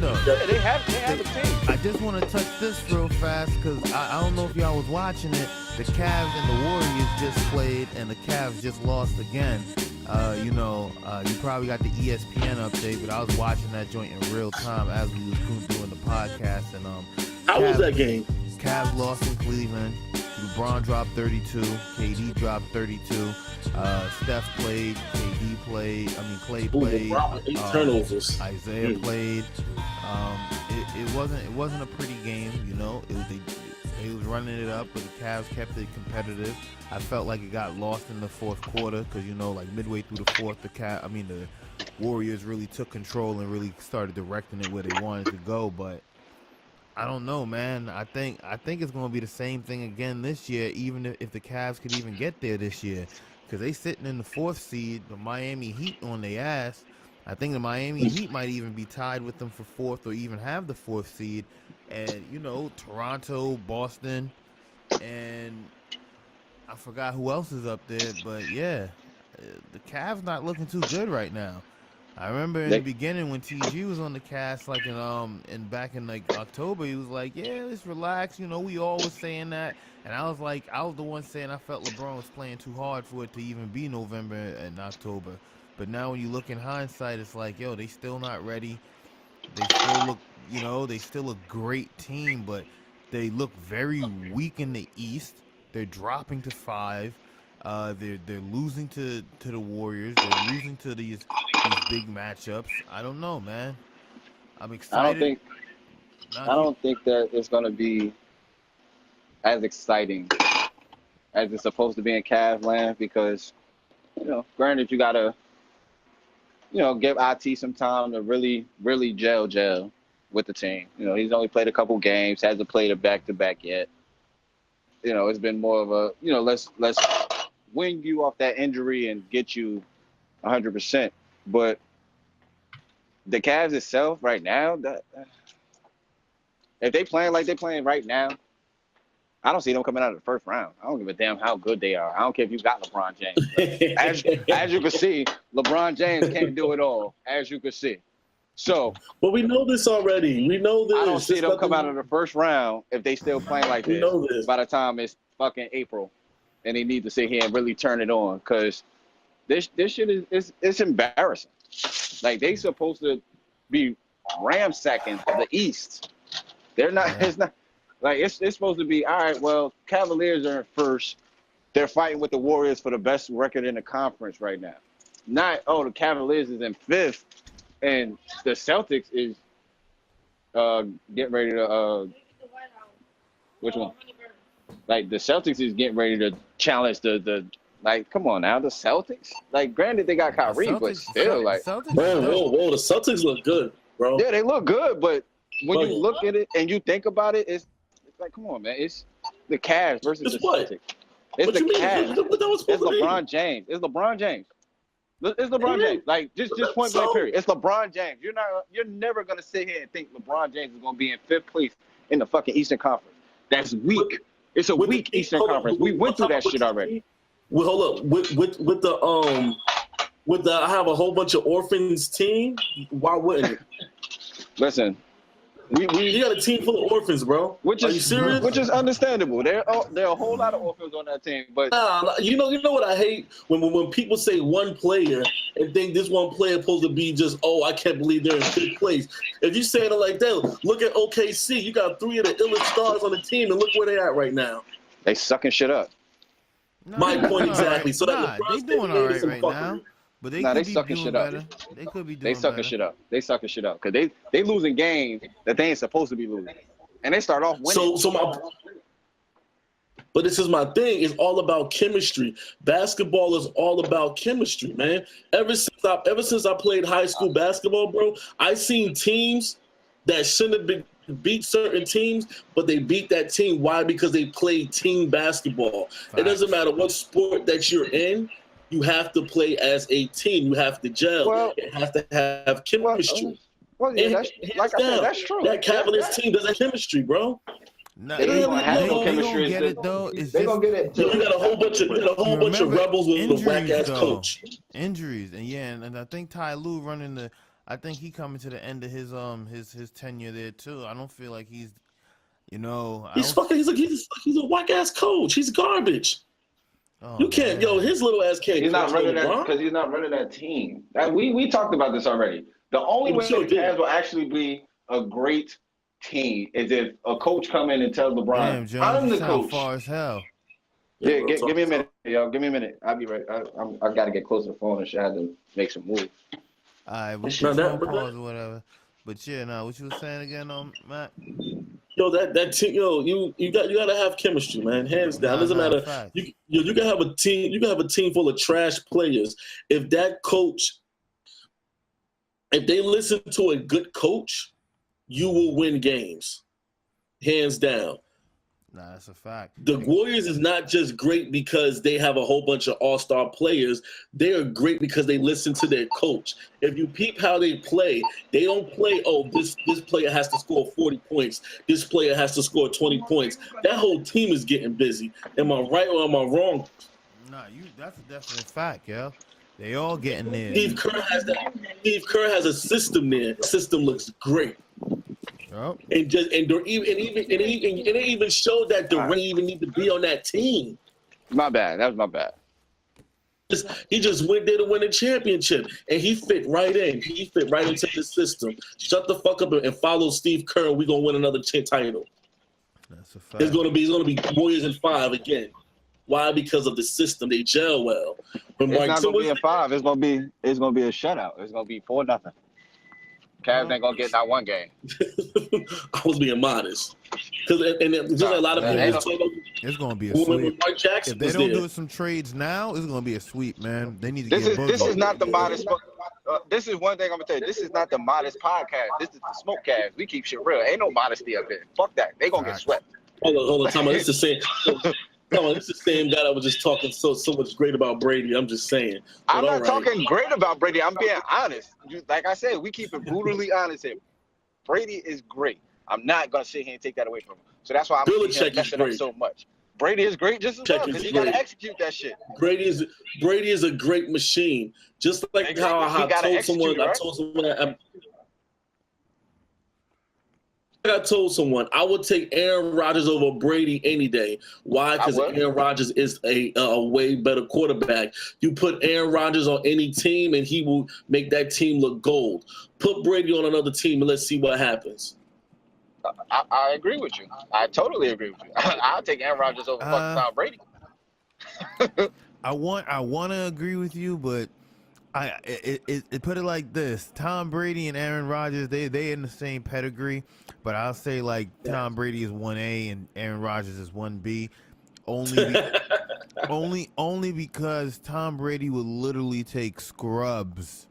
though. Yeah, they have a team. I just want to touch this real fast because I don't know if y'all was watching it. The Cavs and the Warriors just played, and the Cavs just lost again. You probably got the ESPN update, but I was watching that joint in real time as we was doing the podcast. And how was that game? Cavs lost in Cleveland. LeBron dropped 32. KD dropped 32. Steph played. KD played. Clay played. Turnovers. Isaiah played. It wasn't a pretty game. They was running it up, but the Cavs kept it competitive. I felt like it got lost in the fourth quarter because like midway through the fourth, the Warriors really took control and really started directing it where they wanted to go. But I don't know, man. I think it's going to be the same thing again this year, even if the Cavs could even get there this year, because they sitting in the fourth seed, the Miami Heat on their ass. I think the Miami Heat might even be tied with them for fourth or even have the fourth seed. And, Toronto, Boston, and I forgot who else is up there. But, yeah, the Cavs not looking too good right now. I remember in the beginning when TG was on the cast, back in October, he was like, yeah, let's relax. We all was saying that. And I was the one saying I felt LeBron was playing too hard for it to even be November and October. But now when you look in hindsight, it's like, yo, they still not ready. They still look, they still a great team, but they look very weak in the East. They're dropping to 5. They're losing to the Warriors. They're losing to these big matchups. I don't know, man. I'm excited. I don't think that it's going to be as exciting as it's supposed to be in Cavs land because, granted, you got to, give IT some time to really, really gel with the team. He's only played a couple games, hasn't played a back-to-back yet. It's been more of a, let's wing you off that injury and get you 100%. But the Cavs itself right now, if they playing like they're playing right now, I don't see them coming out of the first round. I don't give a damn how good they are. I don't care if you got LeBron James. As you can see, LeBron James can't do it all, as you can see. So, but we know this already. We know this. I don't see them come out of the first round if they still playing like this. We know this. By the time it's fucking April, and they need to sit here and really turn it on, because this shit is embarrassing. Like, they supposed to be ransacking the East. They're not. Yeah. It's not like it's supposed to be. All right. Well, Cavaliers are in first. They're fighting with the Warriors for the best record in the conference right now. Not the Cavaliers is in fifth. And the Celtics is getting ready to which one? Like, the Celtics is getting ready to challenge the come on now, the Celtics. Like, granted they got Kyrie, but still, like, whoa, the Celtics look good, bro. Yeah, they look good, but when you look at it and you think about it, it's like, come on, man, it's the Cavs versus the Celtics. It's the Cavs. It's LeBron James. It's LeBron James. It's LeBron James. Like, just point blank period. It's LeBron James. You're never gonna sit here and think LeBron James is gonna be in fifth place in the fucking Eastern Conference. That's weak. It's a weak Eastern Conference. We went through that shit already. Well, hold up. With the I have a whole bunch of orphans team. Why wouldn't it? Listen. You got a team full of orphans, bro. Are you serious? Which is understandable. There are a whole lot of orphans on that team, but you know what I hate when people say one player and think this one player supposed to be just I can't believe they're in fifth place. If you saying it like that, look at OKC. You got 3 of the illest stars on the team, and look where they at right now. They sucking shit up. My point exactly. So that they doing all right now. But they sucking shit up. They could be doing They sucking shit up. They sucking shit up because they losing games that they ain't supposed to be losing, and they start off winning. But this is my thing. It's all about chemistry. Basketball is all about chemistry, man. Ever since I played high school basketball, bro, I seen teams that shouldn't have beat certain teams, but they beat that team. Why? Because they played team basketball. It doesn't matter what sport that you're in. You have to play as a team. You have to gel. You have to have chemistry. That's true. That Cavaliers team does have chemistry, bro. No, they don't have no chemistry. Get it though. They're gonna get it. You got a whole bunch of rebels with a whack ass coach. Injuries, and I think Ty Lue running the I think he coming to the end of his tenure there too. I don't feel like he's, you know, I He's don't. fucking. He's a whack ass coach. He's garbage. Oh You can't, man, his little ass can't He's not coach running that LeBron. because he's not running that team. We talked about this already. The only way the Cavs will actually be a great team is if a coach come in and tells LeBron, damn Jones, "I'm you the sound coach." far as hell. Yeah, give me a minute, yo. Give me a minute. I'll be right. I got to get close to the phone and shit. I had to make some moves. All right, we Now can that- phone but pause or whatever. But yeah, now what you was saying again, Matt? That team, you got to have chemistry, man. Hands down. Doesn't matter. Facts. You can have a team. You can have a team full of trash players. If that coach, if they listen to a good coach, you will win games. Hands down. Nah, that's a fact. The Warriors is not just great because they have a whole bunch of all-star players. They are great because they listen to their coach. If you peep how they don't play, oh, this player has to score 40 points. This player has to score 20 points. That whole team is getting busy. Am I right or am I wrong? Nah, that's a definite fact, yo. They all getting there. Steve Kerr has a system there. The system looks great. Yep. And it even showed that Durant even need to be on that team. My bad. That was my bad. He just went there to win a championship, and he fit right in. He fit right into the system. Shut the fuck up and follow Steve Kerr. And we're gonna win another title. That's a fact. It's gonna be Warriors in 5 again. Why? Because of the system. They gel well. But It's not gonna be in 5. It's gonna be a shutout. It's gonna be 4-0. Cavs ain't gonna get that one game. I was being modest. Because just a lot of people it's gonna be a sweep. Mike Jackson If they don't do some trades now, it's gonna be a sweep, man. They need to get This is not the modest. This is one thing I'm gonna tell you. This is not the modest podcast. This is the smoke cast. We keep shit real. Ain't no modesty up here. Fuck that. They gonna get swept. Hold on, Tom. It's the same. It's the same guy that was just talking so much great about Brady. I'm just saying. I'm not talking great about Brady. I'm being honest. Like I said, we keep it brutally honest here. Brady is great. I'm not gonna sit here and take that away from him. So that's why I'm messing up so much. Brady is great just as well because he gotta execute that shit. Brady is a great machine. Just like how I told someone I would take Aaron Rodgers over Brady any day. Why? Because Aaron Rodgers is a way better quarterback. You put Aaron Rodgers on any team and he will make that team look gold. Put Brady on another team and let's see what happens. I agree with you. I totally agree with you. I'll take Aaron Rodgers over fucking Tom Brady. I want to agree with you, but it put it like this: Tom Brady and Aaron Rodgers, they in the same pedigree, but I'll say like Tom Brady is 1A and Aaron Rodgers is 1B, only because Tom Brady would literally take scrubs.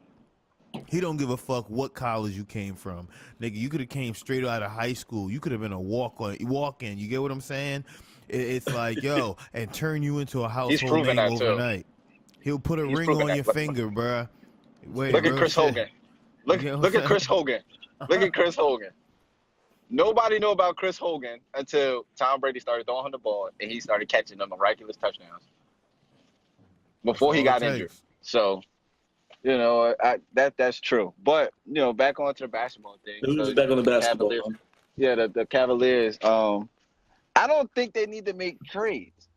He don't give a fuck what college you came from, nigga. You could have came straight out of high school. You could have been a walk-in. You get what I'm saying? It's like and turn you into a household name overnight. He'll put a ring on your finger, bruh. Wait, look at Chris Hogan. Look at Chris Hogan. Look at Chris Hogan. Nobody knew about Chris Hogan until Tom Brady started throwing him the ball and he started catching them miraculous touchdowns before he got injured. So, that's true. But, back onto the basketball thing. Back on the basketball. The Cavaliers. I don't think they need to make trades.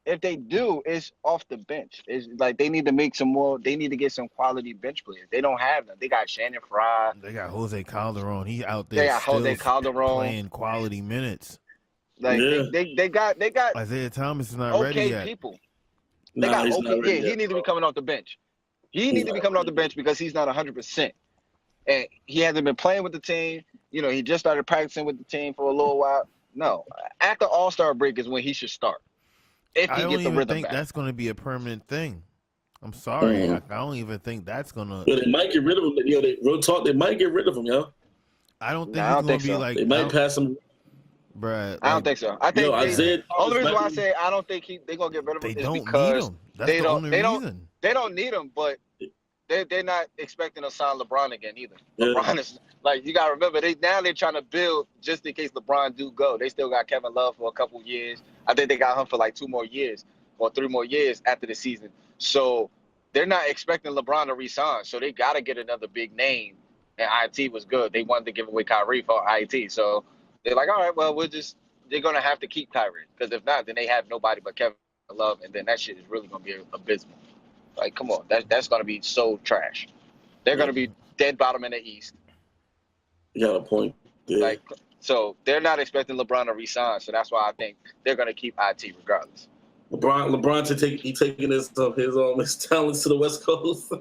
If they do, it's off the bench. It's like they need to make some more. They need to get some quality bench players. They don't have them. They got Shannon Fry. They got Jose Calderon. He out there. They got Jose Calderon playing quality minutes. Like they got Isaiah Thomas is not ready yet. People. They got okay. Yeah, he needs to be coming off the bench. He needs to be coming off the bench because he's not 100%, and he hasn't been playing with the team. He just started practicing with the team for a little while. No, after All-Star break is when he should start. If he gets the rhythm back. I don't even think that's going to be a permanent thing. I'm sorry. I don't even think that's going to. But they might get rid of him. Real talk, they might get rid of him, yo. I don't think he's going to be like. They might pass him. Bruh. I don't think so. I think the only reason why I say I don't think they're going to get rid of him is because they don't need him, but they're not expecting to sign LeBron again either. Yeah. LeBron is like, you got to remember, they're trying to build just in case LeBron do go. They still got Kevin Love for a couple years. I think they got him for like 2 more years or 3 more years after the season. So they're not expecting LeBron to resign. So they got to get another big name and IT was good. They wanted to give away Kyrie for IT, so they're like, all right, well, they're gonna have to keep Kyrie because if not, then they have nobody but Kevin Love, and then that shit is really gonna be abysmal. Like, come on, that's gonna be so trash. They're gonna be dead bottom in the East. You got a point. Yeah. Like, so they're not expecting LeBron to resign, so that's why I think they're gonna keep IT regardless. LeBron taking his talents to the West Coast.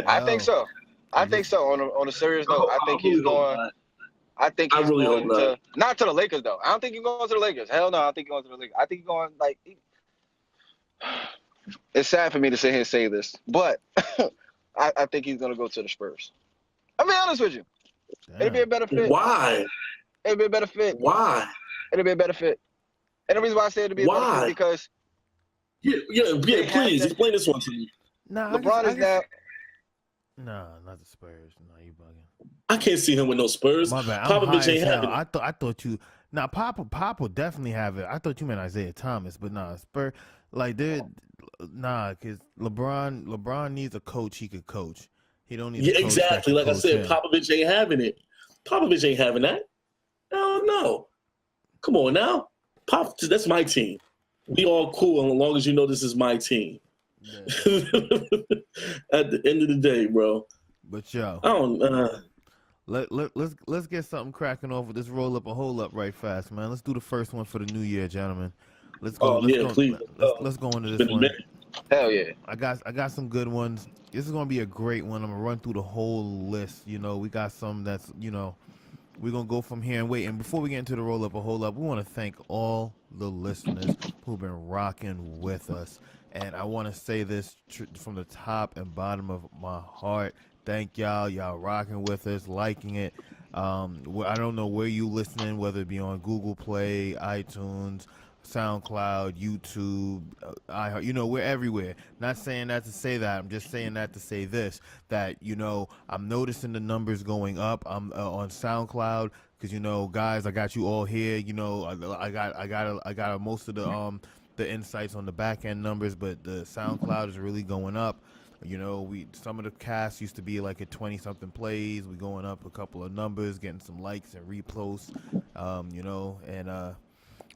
I think so. I think so. On a serious note, I think he's going. I think he's going to not to the Lakers though. I don't think he's going to the Lakers. Hell no, I don't think he's going to the Lakers. I think he's going like. It's sad for me to sit here and say this, but I think he's going to go to the Spurs. I'll be honest with you. Damn. It'd be a better fit. Why? It'd be a better fit. Why? It'd be a better fit. And the reason why I say it'd be a better fit because. Yeah. Please explain this one to me. Nah, LeBron is now. No, not the Spurs. No, you bugging. I can't see him with no Spurs. My bad. Popovich ain't having it. I thought you. Nah, Pop will definitely have it. I thought you meant Isaiah Thomas, but nah, Spurs. Like because LeBron needs a coach he could coach. He don't need. Yeah, exactly. Like I said, Popovich ain't having it. Popovich ain't having that. Hell no. Come on now, that's my team. We all cool as long as you know this is my team. Yeah. At the end of the day, bro. But yo, I don't. Let's get something cracking off with this roll up and hold up right fast, man. Let's do the first one for the new year, gentlemen. Let's go. Please. Let's go into this one. Hell yeah. I got some good ones. This is gonna be a great one. I'm gonna run through the whole list. You know, we got some that's we're going to go from here and wait. And before we get into the roll-up or hold-up, we want to thank all the listeners who've been rocking with us. And I want to say this from the top and bottom of my heart. Thank y'all. Y'all rocking with us, liking it. I don't know where you listening, whether it be on Google Play, iTunes, SoundCloud, YouTube, iHeart, we're everywhere. Not saying that to say that. I'm just saying that to say this, that, I'm noticing the numbers going up. I'm on SoundCloud because, guys, I got you all here. I got most of the insights on the back end numbers, but the SoundCloud is really going up. Some of the casts used to be like at 20 something plays. We going up a couple of numbers, getting some likes and reposts, and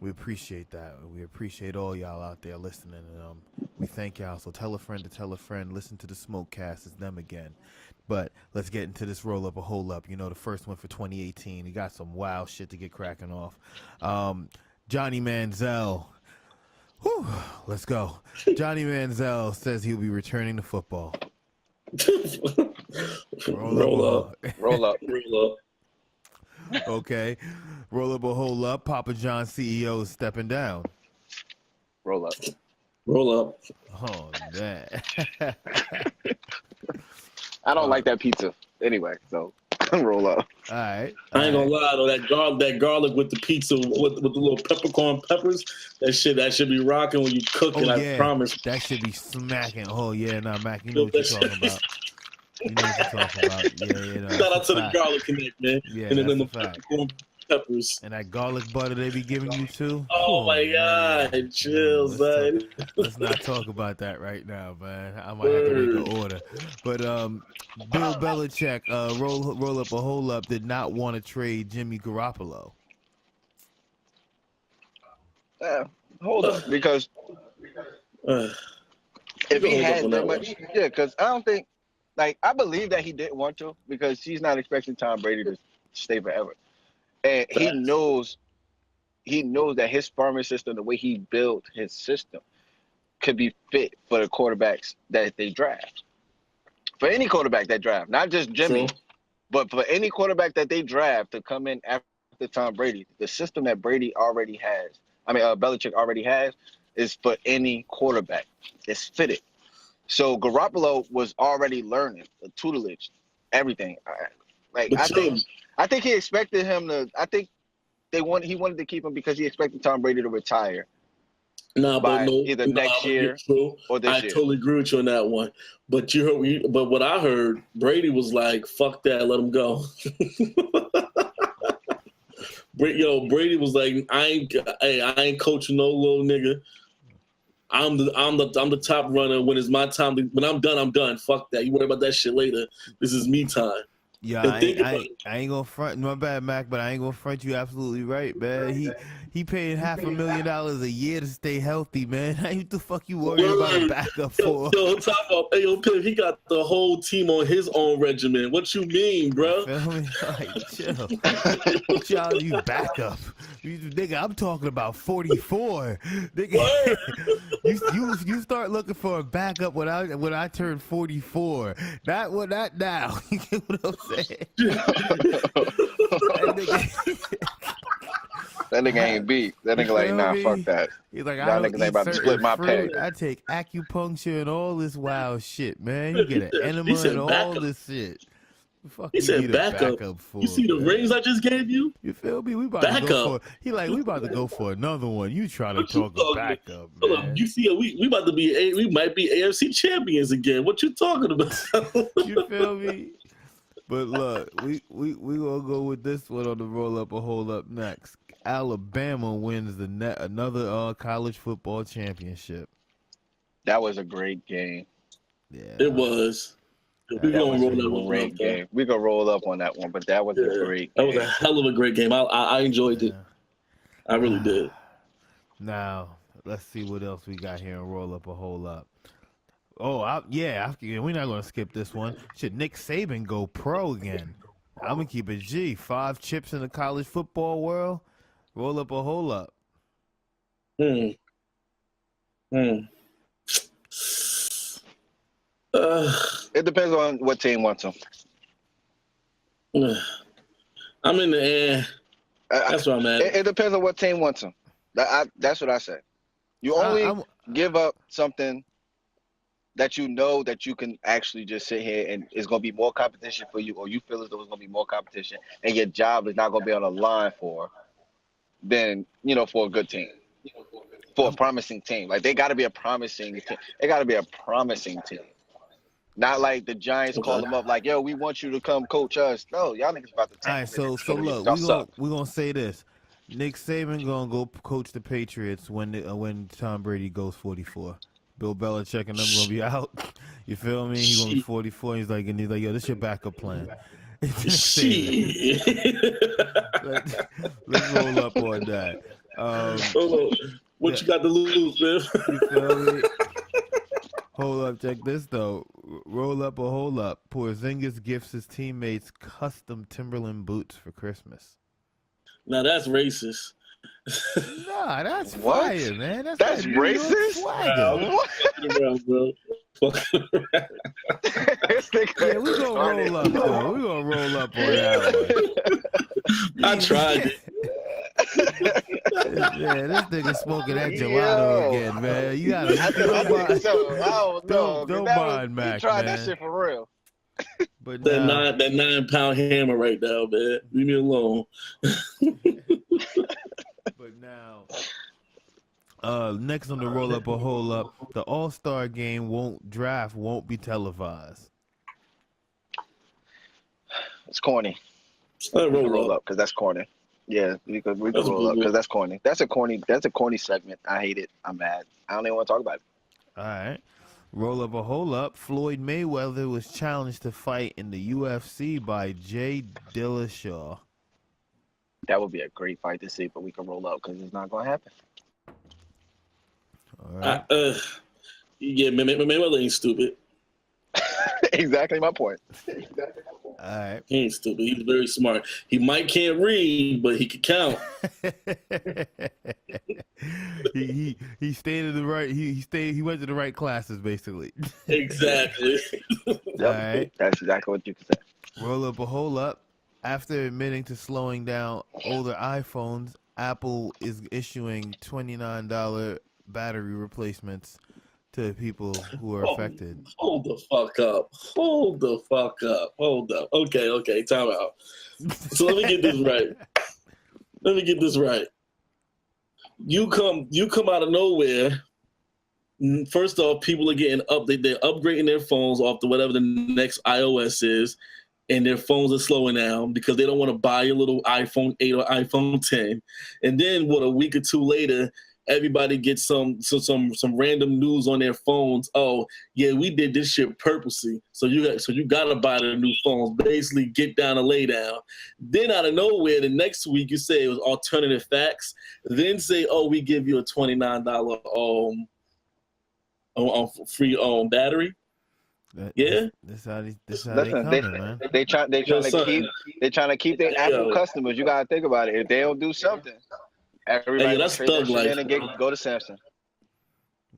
we appreciate that. We appreciate all y'all out there listening. And we thank y'all. So tell a friend to tell a friend. Listen to the Smokecast. It's them again. But let's get into this roll up or hold up. The first one for 2018. We got some wild shit to get cracking off. Johnny Manziel. Whew, let's go. Johnny Manziel says he'll be returning to football. Roll up. Okay. Roll up or hold up. Papa John CEO is stepping down. Roll up. Oh, man. I don't like that pizza anyway, so roll up. All right. I ain't gonna lie though, that garlic with the pizza with the little peppercorn peppers, that should be rocking when you cook it. I promise. That should be smacking. Oh yeah, Mac, you know what you're talking about. You know what you're talking about. Yeah. Shout out to the garlic connect, man. Yeah, and then the peppercorn peppers. And that garlic butter they be giving you too. Oh my God, chills, man. Let's not talk about that right now, man. I might have to make an order. But Bill Belichick, roll up or hold up, did not want to trade Jimmy Garoppolo. Hold up, because if he had that much, because I don't think, I believe that he didn't want to, because he's not expecting Tom Brady to stay forever. And he knows that his farming system, the way he built his system, could be fit for the quarterbacks that they draft. For any quarterback that draft, not just Jimmy, but for any quarterback that they draft to come in after Tom Brady, the system that Belichick already has, is for any quarterback. It's fitted. So Garoppolo was already learning the tutelage, everything. I think he expected him to. I think he wanted to keep him because he expected Tom Brady to retire. Either next year or this year. I totally agree with you on that one. But but what I heard, Brady was like, "Fuck that, let him go." Brady was like, "I ain't coaching no little nigga. I'm the top runner. When it's my time, when I'm done, I'm done. Fuck that. You worry about that shit later. This is me time." Yeah, And think about I ain't gonna front. My bad, Mac, but I ain't gonna front. You absolutely right, man. He paying $500,000 a year to stay healthy, man. What the fuck you worried about a backup for? Yo, talk about Piff, he got the whole team on his own regimen. What you mean, bro? Feel me? Like, chill. What y'all you backup? Nigga, I'm talking about 44. Nigga, you start looking for a backup when I turn 44. Not now. You get what I'm saying? That nigga ain't beat. That nigga like, nah, fuck that. He's like, Y'all I don't niggas eat ain't about to split my pay. fruit. I take acupuncture and all this wild shit, man. You get an enema and all this shit. He said backup. For, you see the rings I just gave you? You feel me? We about to go for. We about to go for another one. You trying to talk a backup, man? You see, we about to be we might be AFC champions again. What you talking about? You feel me? But look, we gonna go with this one on the roll up or hold up next. Alabama wins another college football championship. That was a great game. Yeah, it was. We're gonna roll up great game. We're gonna roll up on that one, but that was a great game. That was a hell of a great game. I enjoyed it. I really did. Now, let's see what else we got here and roll up or hold up. Oh, we're not going to skip this one. Should Nick Saban go pro again? I'm going to keep it G. 5 chips in the college football world. Roll up or hold up. It depends on what team wants him. I'm in the air. That's what I'm at. It depends on what team wants him. That's what I say. You only give up something that you know that you can actually just sit here and it's going to be more competition for you, or you feel as though it's going to be more competition and your job is not going to be on the line for a good team, for a promising team. Like, they got to be a promising team. It got to be a promising team. Not like the Giants call them up like, yo, we want you to come coach us. No, y'all niggas about to tank. All right, so look, we're going to say this. Nick Saban going to go coach the Patriots when Tom Brady goes 44. Bill Belichick and them going to be out. You feel me? He's going to be 44. He's like, yo, this your backup plan. Shit. Let's roll up on that. What you got to lose, man? You feel me? Hold up, check this though. Roll up or hold up. Porzingis gifts his teammates custom Timberland boots for Christmas. Now that's racist. Nah, that's fire, man. That's racist? What? Yeah, we're gonna roll up though. We're gonna roll up on that one. I tried it. Man, this nigga smoking that gelato again, man. You gotta don't mind Mac, He tried man. that shit for real. But that 9-pound hammer right now, man. Leave me alone. But now, next on the roll up or hold up, the All-Star game draft won't be televised. It's corny. Roll up because that's corny. Yeah, we could roll up because that's corny. That's a corny segment. I hate it. I'm mad. I don't even want to talk about it. All right. Roll up or hold up. Floyd Mayweather was challenged to fight in the UFC by Jay Dillashaw. That would be a great fight to see, but we can roll up because it's not going to happen. All right. Yeah, Mayweather ain't stupid. Exactly my point. All right. He ain't stupid. He's very smart. He might can't read, but he can count. he stayed in the right. He went to the right classes, basically. Exactly. Yep. All right. That's exactly what you can say. Roll up or hold up. After admitting to slowing down older iPhones, Apple is issuing $29 battery replacements to people who are affected. Hold the fuck up. Hold up. Okay. Time out. So let me get this right. You come out of nowhere. First off, people are getting they're upgrading their phones off to whatever the next iOS is, and their phones are slowing down because they don't want to buy a little iPhone 8 or iPhone 10. And then a week or two later, everybody gets some random news on their phones. Oh, yeah, we did this shit purposely. So you gotta buy the new phones. Basically, get down and lay down. Then out of nowhere, the next week you say it was alternative facts. Then say, oh, we give you a $29 free battery. This how they coming, man. They trying to keep their Apple customers. You gotta think about it. If they don't do something, everybody that's trade thug that life. shit in and go to Samsung.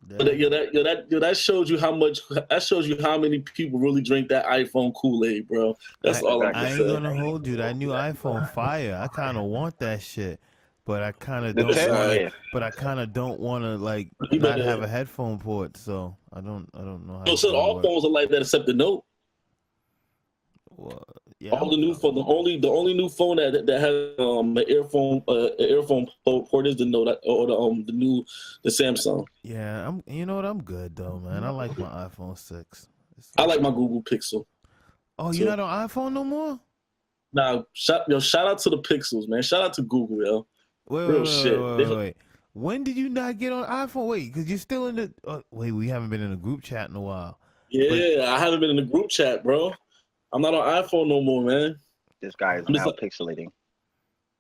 That shows you how much. That shows you how many people really drink that iPhone Kool-Aid, bro. That's all I'm I saying. ain't gonna hold you. That new iPhone fire. I kind of want that shit, but I kind of don't want. But I kind of don't want to like not have a headphone port. So I don't know how. So all phones are like that except the Note. Well, yeah. All the new phone. The only new phone that has an earphone port is the Note or the Samsung. Yeah, you know what? I'm good though, man. I like my iPhone 6. I like my Google Pixel. Oh, you're not on iPhone no more? Nah, shout out to the Pixels, man. Shout out to Google, yo. Wait. When did you not get on iPhone? Wait, because you're still in the... wait, we haven't been in a group chat in a while. Yeah, I haven't been in the group chat, bro. I'm not on iPhone no more, man. This guy is now pixelating.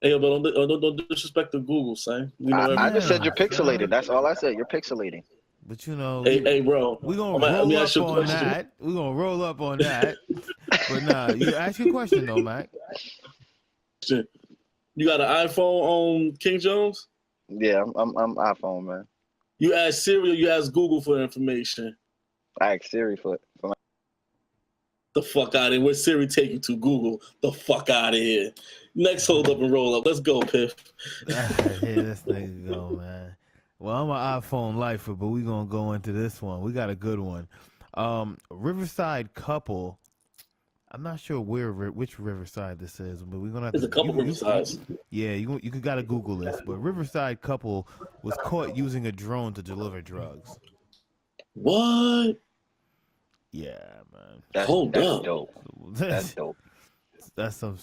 Hey, but don't disrespect the Google, son. I just said you're pixelated. That's all I said. You're pixelating. But you know... Hey, bro. We're going to roll up on that. We're going to roll up on that. But nah, you ask your question, though, Mac. You got an iPhone on King Jones? Yeah, I'm iPhone, man. You ask Siri or you ask Google for information? I ask Siri for the fuck out of here. Where Siri take you to? Google. The fuck out of here. Next hold up and roll up. Let's go, Piff. Here this nigga go, man. Well, I'm an iPhone lifer, but we're going to go into this one. We got a good one. Riverside couple. I'm not sure which Riverside this is, but we're gonna have There's a couple Riversides. Yeah, you gotta Google this. But Riverside couple was caught using a drone to deliver drugs. What? Yeah, man. That's dope. That's dope. That's some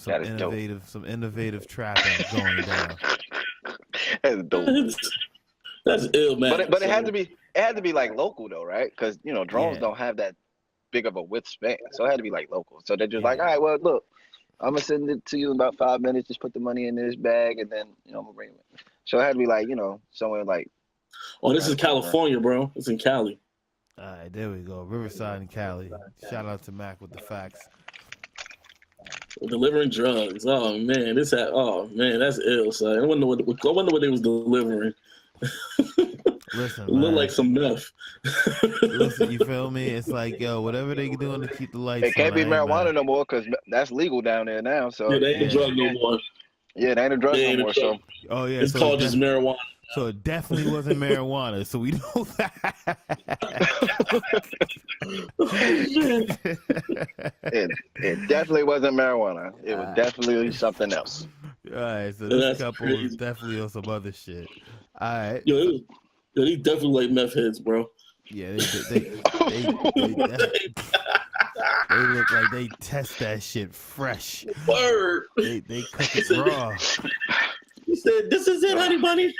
innovative trapping going down. That's dope. That's ill, man. But it had to be like local though, right? Because drones don't have that big of a width span, so it had to be like local. So they're just like, all right, well, look, I'm gonna send it to you in about 5 minutes. Just put the money in this bag, and then I'm gonna bring it. So it had to be like somewhere like. Oh, this is California, bro. It's in Cali. All right, there we go. Riverside and Cali. Shout out to Mac with the facts. Delivering drugs. Oh man, that's ill. So I wonder what they was delivering. Listen, it looked like some meth. Listen, you feel me? It's like, yo, whatever they doing to keep the lights on. It can't be marijuana no more because that's legal down there now. So yeah, they ain't a drug no more. Yeah, they ain't a drug no more. So it's called just marijuana. So it definitely wasn't marijuana. So we know that. it definitely wasn't marijuana. It was definitely something else. All right, so this couple was definitely on some other shit. All right. Yo, they definitely like meth heads, bro. Yeah, they look like they test that shit fresh. Word. They cook it raw. He said, "This is it, honey bunny."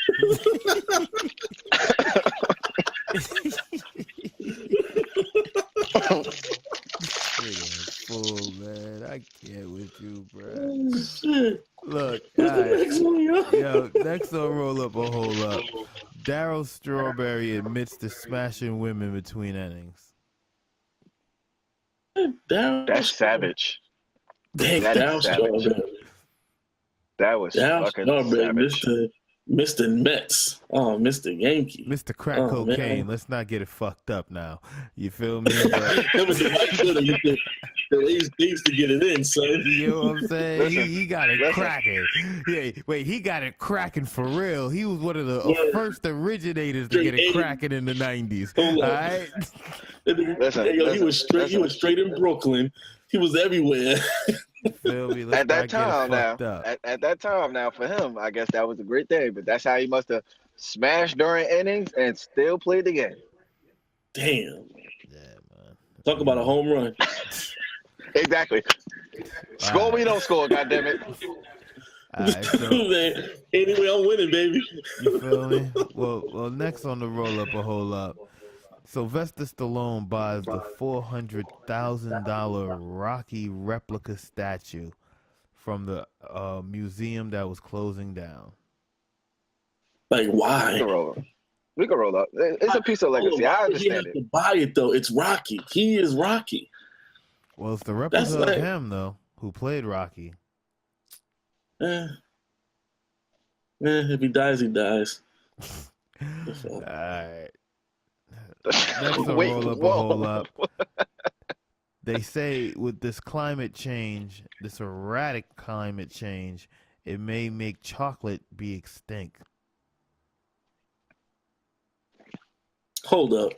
Fool, man. I can't with you, bro. Oh, look, all right. Yo, next on Roll Up or Hold Up. Daryl Strawberry admits to smashing women between innings. That's savage. Dang, That savage. That was fucking savage. Mr. Mets. Oh, Mr. Yankee. Mr. Crack Cocaine. Man. Let's not get it fucked up now. You feel me? They used to get it in, son. You know what I'm saying? He got it cracking. Yeah, wait, he got it cracking for real. He was one of the first originators to get it cracking in the 90s. All right? He was straight in Brooklyn. He was everywhere. Feel me? At that time now, for him, I guess that was a great thing. But that's how he must have smashed during innings and still played the game. Damn. Yeah, man. Talk about a home run. Exactly. Score, we don't score. Goddammit. All right, so Man, anyway, I'm winning, baby. you feel me? Well, next on the roll up a whole up. Sylvester Stallone buys the $400,000 Rocky replica statue from the museum that was closing down. Like, why? We can roll up. It's a piece of legacy. I understand it. To buy it though. It's Rocky. He is Rocky. Well, it's the replica of him though, who played Rocky. If he dies, he dies. All right. Next to roll up a whole up. They say with this climate change, this erratic climate change, it may make chocolate be extinct. Hold up.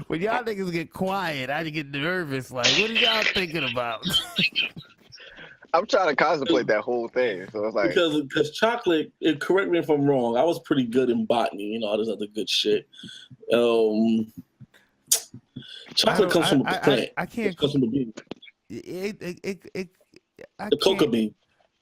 When y'all niggas get quiet, I get nervous. Like, what are y'all thinking about? I'm trying to contemplate that whole thing. So it's like because chocolate. Correct me if I'm wrong. I was pretty good in botany. All this other good shit. Chocolate comes from a plant. I can't. It comes from a bean. The cocoa bean.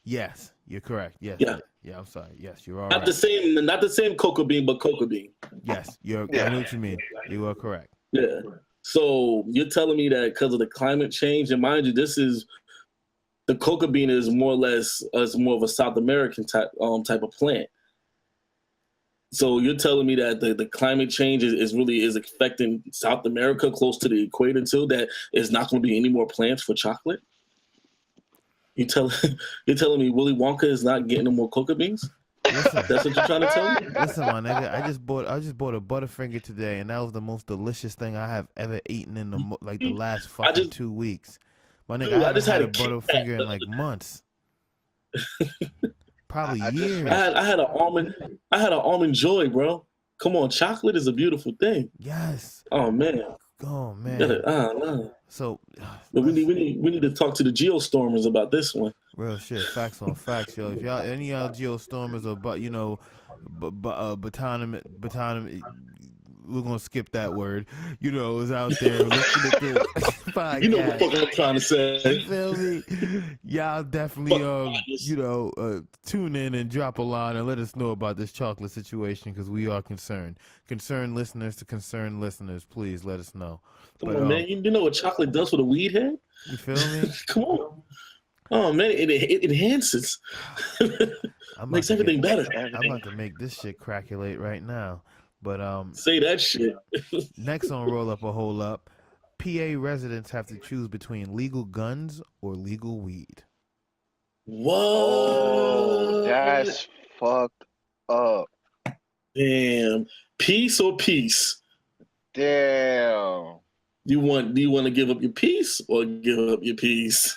Yes, you're correct. Yes. Yeah. Yeah, I'm sorry. Yes, you're all not right. Not the same cocoa bean, but cocoa bean. Yes, I know what you mean. You are correct. Yeah. So you're telling me that because of the climate change, and mind you, the cocoa bean is more or less more of a South American type of plant. So you're telling me that the climate change is really affecting South America close to the equator too, that there's not going to be any more plants for chocolate? You're telling me Willy Wonka is not getting no more cocoa beans? Listen, that's what you're trying to tell me? Listen, my nigga, I just bought a Butterfinger today, and that was the most delicious thing I have ever eaten in the last fucking 2 weeks. My nigga, dude, I haven't had a Butterfinger in like months. Probably years. I had an almond joy, bro. Come on, chocolate is a beautiful thing. Yes. Oh man. Oh man. No. So, but we need to talk to the geostormers about this one. Real shit, facts on facts, yo. If y'all any of y'all geostormers or botanomy, we're gonna skip that word. Is out there listening to this podcast. You know what the fuck I'm trying to say. You feel me? Y'all definitely tune in and drop a line and let us know about this chocolate situation because we are concerned. Concerned listeners to concerned listeners, please let us know. Come on, man. You know what chocolate does for the weed head? You feel me? Come on. Oh man, it enhances. Makes everything better. I'm about to make this shit craculate right now. But say that shit. Next on Roll Up a Hole Up, PA residents have to choose between legal guns or legal weed. Whoa, that's fucked up. Damn, peace or peace? Damn. Do you want to give up your peace or give up your peace?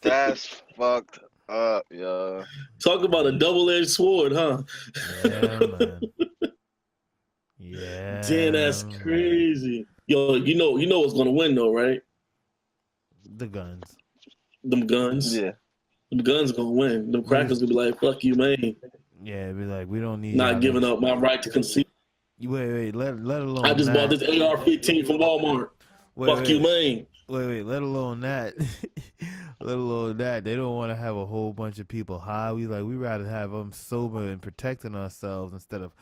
That's fucked up, yo. Talk about a double-edged sword, huh? Yeah, man. Yeah. Damn, that's crazy. Yo, you know what's gonna win though, right? The guns. Them guns. Yeah. Them guns gonna win. Them crackers gonna be like, "Fuck you, man." Yeah, be like, we don't need. Not giving up my right to conceive. Wait. Let alone. I just bought this AR-15 from Walmart. Fuck you, man. Wait. Let alone that. Let alone that. They don't want to have a whole bunch of people high. We rather have them sober and protecting ourselves instead of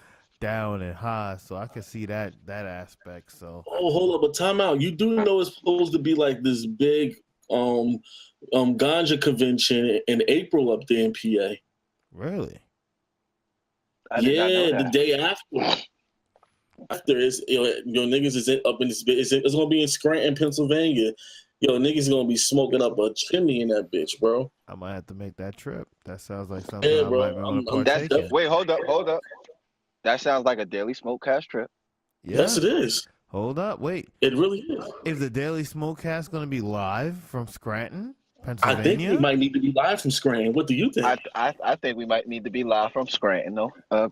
down and high. So I can see that aspect. So. Oh, hold up, but time out. You do know it's supposed to be like this big ganja convention in April up there in PA. Really? Yeah, the day after. After it's niggas is up in this bitch. It's gonna be in Scranton, Pennsylvania. Niggas gonna be smoking up a chimney in that bitch, bro. I might have to make that trip. That sounds like something I might be able to partake in. Wait, hold up. That sounds like a Daily Smokecast trip. Yeah. Yes, it is. Hold up, wait. It really is. Is the Daily Smokecast going to be live from Scranton, Pennsylvania? I think we might need to be live from Scranton. What do you think? I think we might need to be live from Scranton,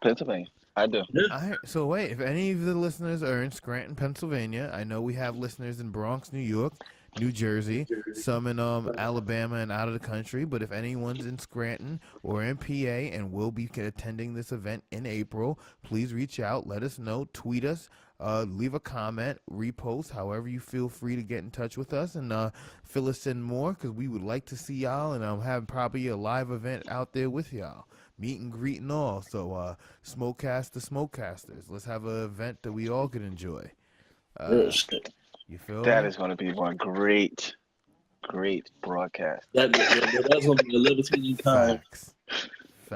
Pennsylvania. I do. Yeah. So wait, if any of the listeners are in Scranton, Pennsylvania, I know we have listeners in Bronx, New York, New Jersey, some in Alabama and out of the country. But if anyone's in Scranton or in PA and will be attending this event in April, please reach out. Let us know. Tweet us. leave a comment, repost, however you feel free to get in touch with us, and fill us in more, because we would like to see y'all, and I'm having probably a live event out there with y'all. Meet and greet and all. So, Smokecast to Smokecasters. Let's have an event that we all can enjoy. You feel That me? is going to be one great broadcast. That's going to be a levitating time. Facts.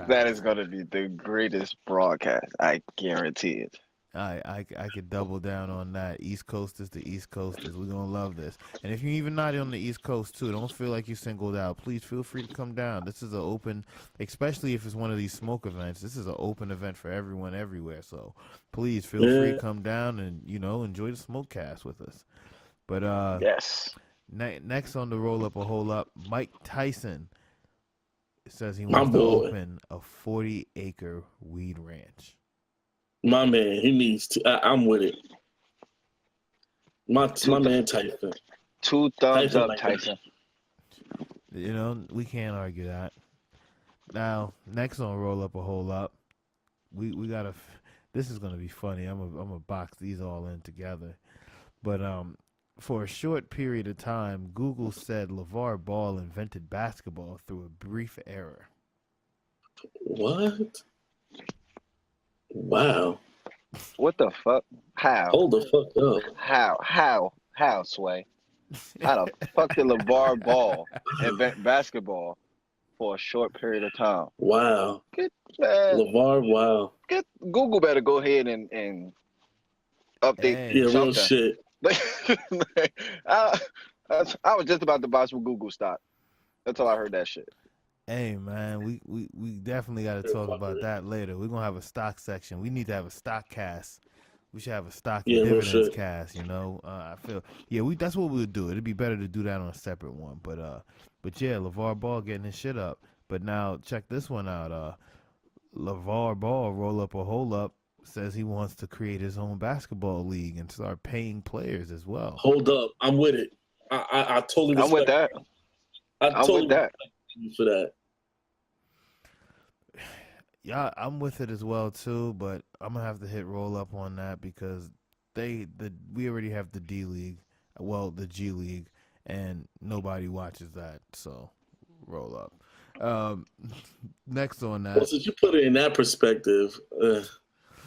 That is going to be the greatest broadcast. I guarantee it. I could double down on that. East Coasters to East Coasters. We're going to love this. And if you're even not on the East Coast, too, don't feel like you're singled out. Please feel free to come down. This is an open, especially if it's one of these smoke events, this is an open event for everyone everywhere. So please feel free to come down and, enjoy the Smokecast with us. But yes. Next on the Roll Up or Hold Up, Mike Tyson says he wants to open a 40-acre weed ranch. My man, he needs to. I'm with it. My man Tyson. 2 thumbs up, Tyson. We can't argue that. Now, next on Roll Up or Hold Up, we gotta. This is gonna be funny. I'm gonna box these all in together. But for a short period of time, Google said LeVar Ball invented basketball through a brief error. What? Wow. What the fuck? How? Hold the fuck up. How, Sway? How the fuck did LeVar Ball invent basketball for a short period of time? Wow. LeVar, wow. Google better go ahead and update real shit. I was just about to buy some Google stock. That's all I heard that shit. Hey man, we definitely got to talk about that later. We're gonna have a stock section. We need to have a stock cast. We should have a stock and dividends cast. I feel that's what we'll do. It'd be better to do that on a separate one. But yeah, LeVar Ball getting his shit up. But now check this one out. LeVar Ball, Roll Up or Hold Up, says he wants to create his own basketball league and start paying players as well. Hold up, I'm with it. I totally. I'm with that. I'm with that. For that. Yeah, I'm with it as well too, but I'm gonna have to hit Roll Up on that because we already have the D League, the G League, and nobody watches that. So Roll Up. Next on that. Well, since you put it in that perspective,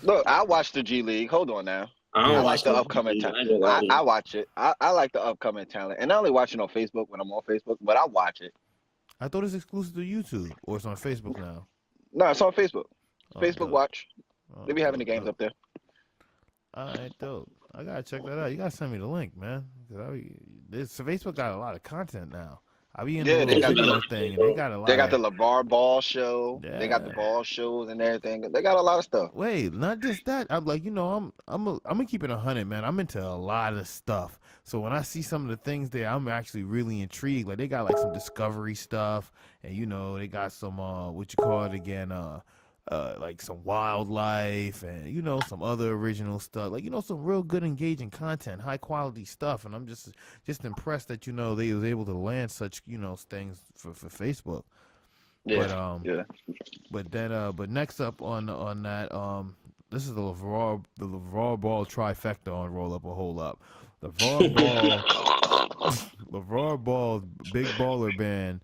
look, I watch the G League. Hold on now. I like the upcoming talent. I watch it. I like the upcoming talent, and I only watch it on Facebook when I'm on Facebook, but I watch it. I thought it's exclusive to YouTube, or it's on Facebook now. No, it's on Facebook. Facebook dope. Watch. They be having the games up there. All right, dope. I gotta check that out. You gotta send me the link, man. Facebook got a lot of content now. I be in the video thing, and they got a lot. They got the LeVar Ball show. Yeah. They got the ball shows and everything. They got a lot of stuff. Wait, not just that. I'm like, I'm gonna keep it 100, man. I'm into a lot of stuff. So when I see some of the things there, I'm actually really intrigued. Like they got like some Discovery stuff, and they got some what you call it again, like some wildlife, and some other original stuff. Like some real good, engaging content, high quality stuff. And I'm just impressed that they was able to land such things for Facebook. Yeah. But next up on that, this is the LeVar Ball trifecta on Roll Up or Hold Up. LeVar Ball's Big Baller Band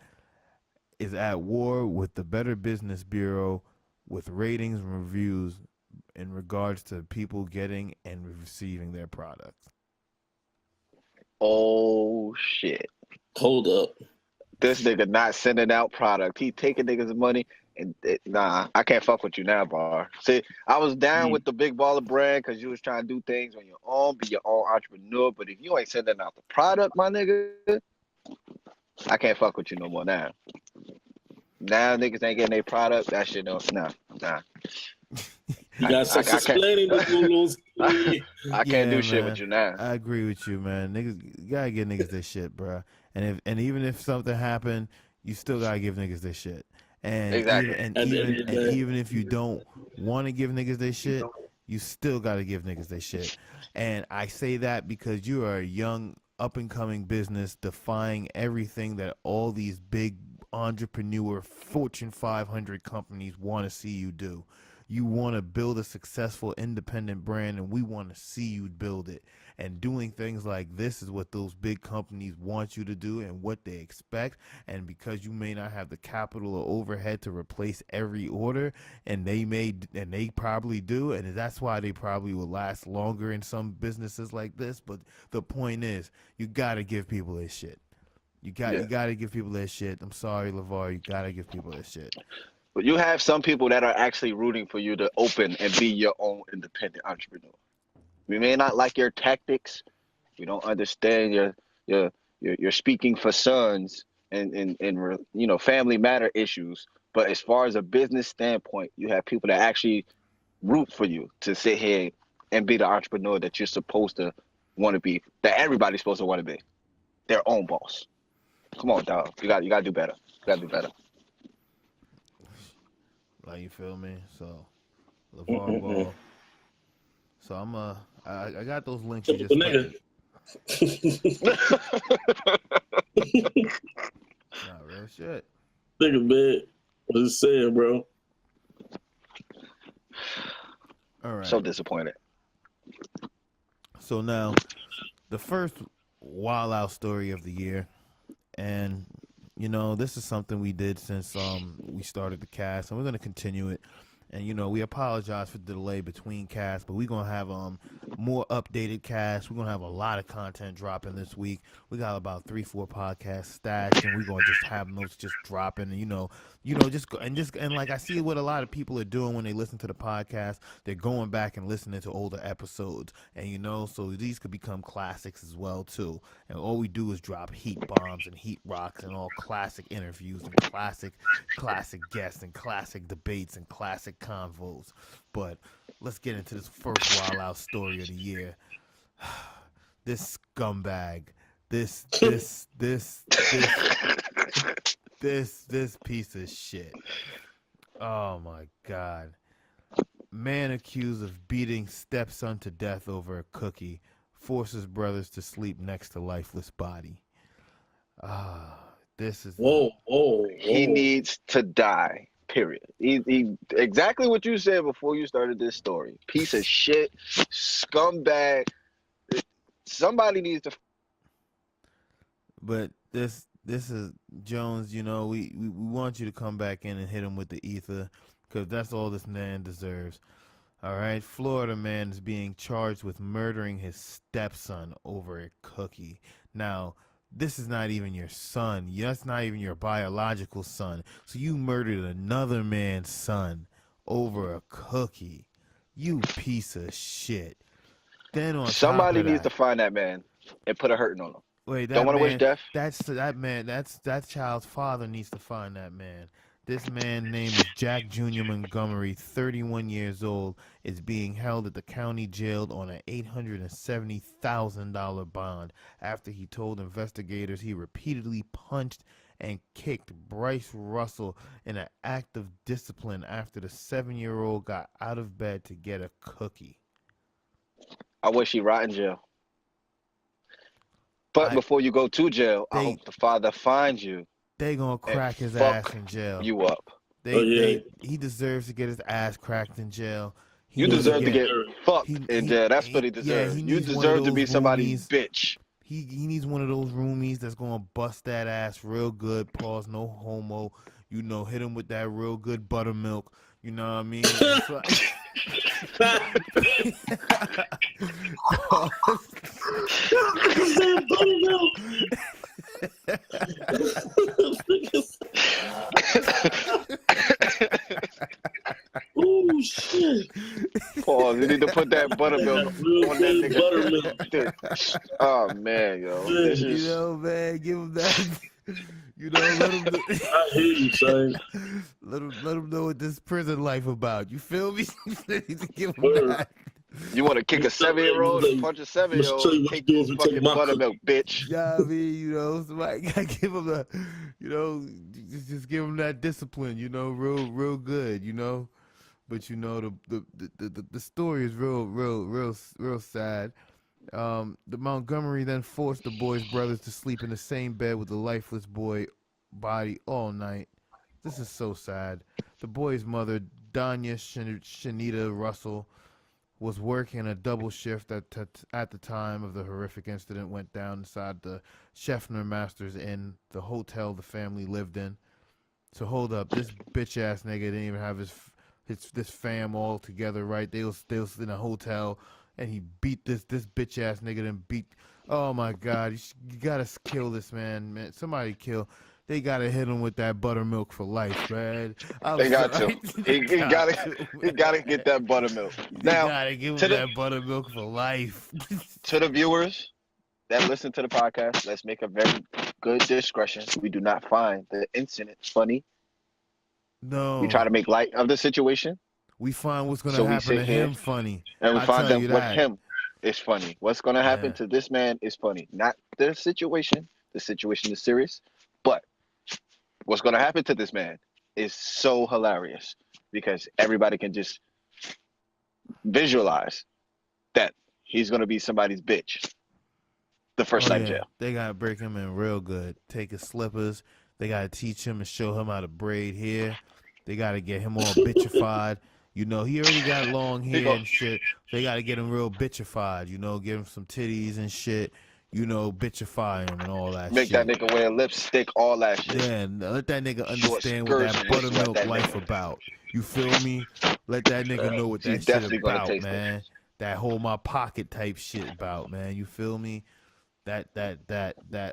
is at war with the Better Business Bureau with ratings and reviews in regards to people getting and receiving their products. Oh shit! Hold up. This nigga not sending out product. He taking niggas' money. And nah, I can't fuck with you now, Bar. See, I was down with the Big Baller brand because you was trying to do things on your own, be your own entrepreneur. But if you ain't sending out the product, my nigga, I can't fuck with you no more now. Now niggas ain't getting their product. That shit no, nah. You got some explaining to do. I can't do shit with you now. I agree with you, man. Niggas, you gotta give niggas their shit, bro. And even if something happened, you still gotta give niggas their shit. And exactly. Even if you don't want to give niggas their shit, you still got to give niggas their shit. And I say that because you are a young, up-and-coming business defying everything that all these big entrepreneur Fortune 500 companies want to see you do. You want to build a successful independent brand, and we want to see you build it. And doing things like this is what those big companies want you to do and what they expect. And because you may not have the capital or overhead to replace every order, and they probably do, and that's why they probably will last longer in some businesses like this. But the point is, you got to give people their shit. You got to give people their shit. I'm sorry, LeVar, you got to give people their shit. But you have some people that are actually rooting for you to open and be your own independent entrepreneur. We may not like your tactics. We don't understand your speaking for sons and family matter issues. But as far as a business standpoint, you have people that actually root for you to sit here and be the entrepreneur that you're supposed to want to be, that everybody's supposed to want to be, their own boss. Come on, dog. You got to do better. You got to do better. Like, you feel me? So, LeVar Ball. So I got those links you just put. Nah, real shit. Nigga, man. What is saying, bro? All right. So disappointed. So now, the first wild out story of the year, and this is something we did since we started the cast, and we're gonna continue it. And we apologize for the delay between casts, but we're gonna have more updated casts. We're gonna have a lot of content dropping this week. We got about 3-4 podcasts stashed, and we're gonna just have those just dropping. And like I see what a lot of people are doing when they listen to the podcast. They're going back and listening to older episodes, and so these could become classics as well too. And all we do is drop heat bombs and heat rocks and all classic interviews and classic guests and classic debates and classic convos. But let's get into this first wild out story of the year. This scumbag, this piece of shit. Oh my God. Man accused of beating stepson to death over a cookie forces brothers to sleep next to lifeless body. This is whoa. He needs to die. Period. He exactly what you said before you started this story. Piece of shit, scumbag. Somebody needs to. But this is Jones. We want you to come back in and hit him with the ether, because that's all this man deserves. All right, Florida man is being charged with murdering his stepson over a cookie. Now, this is not even your son. That's not even your biological son. So you murdered another man's son over a cookie. You piece of shit. Then on somebody top of needs that, to find that man and put a hurting on him. Wait, don't want to wish death. That child's father needs to find that man. This man named is Jack Jr. Montgomery, 31 years old, is being held at the county jail on an $870,000 bond after he told investigators he repeatedly punched and kicked Bryce Russell in an act of discipline after the 7-year-old got out of bed to get a cookie. I wish he rot in jail. But before you go to jail, I hope the father finds you. They gonna crack his ass in jail. You up. He deserves to get his ass cracked in jail. You deserve to get fucked in jail. That's what he deserves. You deserve to be somebody's bitch. He needs one of those roomies that's gonna bust that ass real good. Pause, no homo. Hit him with that real good buttermilk. You know what I mean? Oh shit! Pause. You need to put that buttermilk on that nigga. Oh man, yo. Man, give him that. Let him. I hear you, son. Let him know what this prison life about. You feel me? Give him that. You want to kick a 7-year-old and punch a 7-year-old? Take this fucking buttermilk, bitch. Yeah, I mean, somebody gotta give him the, just give him that discipline, real good, But the story is real sad. The Montgomery then forced the boy's brothers to sleep in the same bed with the lifeless boy body all night. This is so sad. The boy's mother Danya Shanita Russell was working a double shift at the time of the horrific incident went down inside the Scheffner Masters Inn, the hotel the family lived in. So hold up, this bitch ass nigga didn't even have this fam all together, right? They was in a hotel, and he beat this bitch ass nigga. Then beat. Oh my God, you gotta kill this man. Somebody kill. They gotta hit him with that buttermilk for life, man. They got to. He gotta get that buttermilk. Now, gotta give him that buttermilk for life. To the viewers that listen to the podcast, let's make a very good discretion. We do not find the incident funny. No. We try to make light of the situation. We find what's gonna happen to him funny. And we find out what him is funny. What's gonna happen to this man is funny. Not the situation. The situation is serious, but what's going to happen to this man is so hilarious because everybody can just visualize that he's going to be somebody's bitch the first night in jail. They got to break him in real good. Take his slippers. They got to teach him and show him how to braid hair. They got to get him all bitchified. You know, he already got long hair and shit. They got to get him real bitchified, you know, give him some titties and shit. You know, bitchify him and all that Make shit. Make that nigga wear lipstick, all that shit. Yeah, let that nigga understand what that buttermilk life about. You feel me? Let that nigga know what that shit about, man. That hold my pocket type shit about, man. You feel me? That